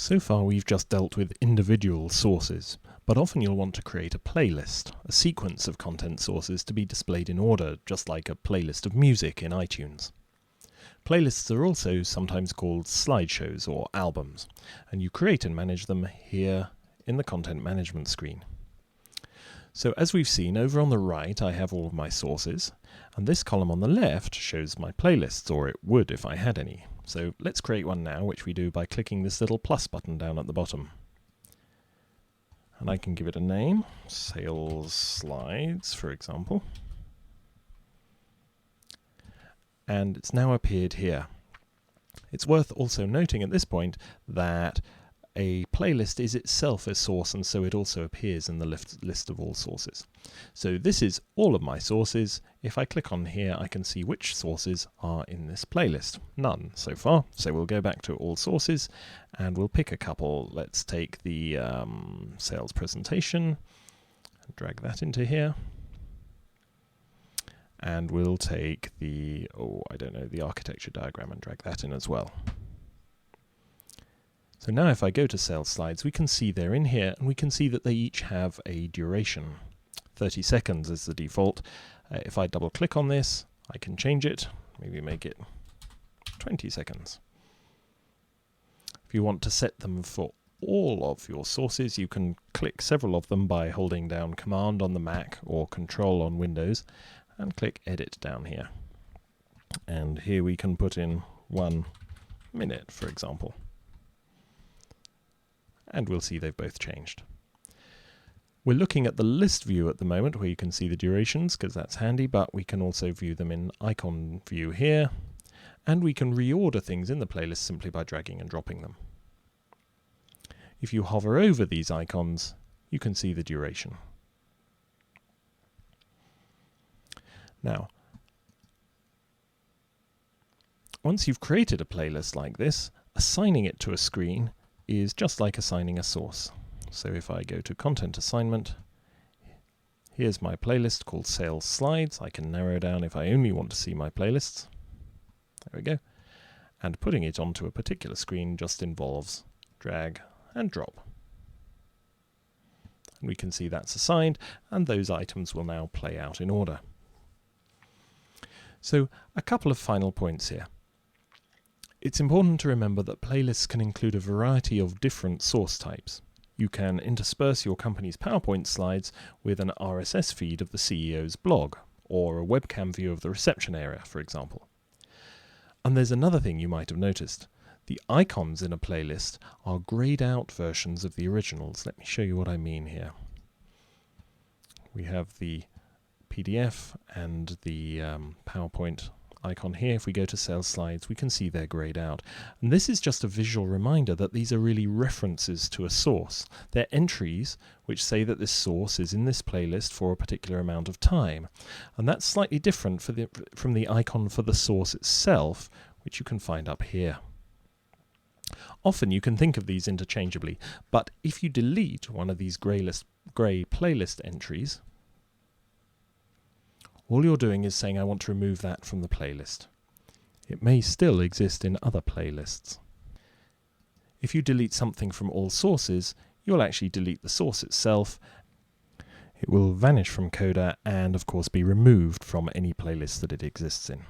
So far we've just dealt with individual sources, but often you'll want to create a playlist, a sequence of content sources to be displayed in order, just like a playlist of music in iTunes. Playlists are also sometimes called slideshows or albums, and you create and manage them here in the content management screen. So as we've seen, over on the right I have all of my sources, and this column on the left shows my playlists, or it would if I had any. So let's create one now, which we do by clicking this little plus button down at the bottom. And I can give it a name, Sales Slides, for example. And it's now appeared here. It's worth also noting at this point that a playlist is itself a source, and so it also appears in the list of all sources. So this is all of my sources. If I click on here, I can see which sources are in this playlist. None so far, so we'll go back to all sources and we'll pick a couple. Let's take the sales presentation and drag that into here. And we'll take the, the architecture diagram and drag that in as well. So now if I go to sales slides, we can see they're in here, and we can see that they each have a duration. 30 seconds is the default. If I double click on this, I can change it, maybe make it 20 seconds. If you want to set them for all of your sources, you can click several of them by holding down Command on the Mac or Control on Windows, and click Edit down here. And here we can put in 1 minute, for example. And we'll see they've both changed. We're looking at the list view at the moment, where you can see the durations, because that's handy, but we can also view them in icon view here, and we can reorder things in the playlist simply by dragging and dropping them. If you hover over these icons, you can see the duration. Now, once you've created a playlist like this, assigning it to a screen is just like assigning a source. So if I go to Content Assignment, here's my playlist called Sales Slides. I can narrow down if I only want to see my playlists. There we go. And putting it onto a particular screen just involves drag and drop. And we can see that's assigned, and those items will now play out in order. So a couple of final points here. It's important to remember that playlists can include a variety of different source types. You can intersperse your company's PowerPoint slides with an RSS feed of the CEO's blog, or a webcam view of the reception area, for example. And there's another thing you might have noticed. The icons in a playlist are grayed out versions of the originals. Let me show you what I mean here. We have the PDF and the PowerPoint icon here. If we go to Sales Slides, we can see they're grayed out. And this is just a visual reminder that these are really references to a source. They're entries which say that this source is in this playlist for a particular amount of time. And that's slightly different from the icon for the source itself, which you can find up here. Often you can think of these interchangeably, but if you delete one of these gray playlist entries, all you're doing is saying, I want to remove that from the playlist. It may still exist in other playlists. If you delete something from all sources, you'll actually delete the source itself. It will vanish from CODA and, of course, be removed from any playlist that it exists in.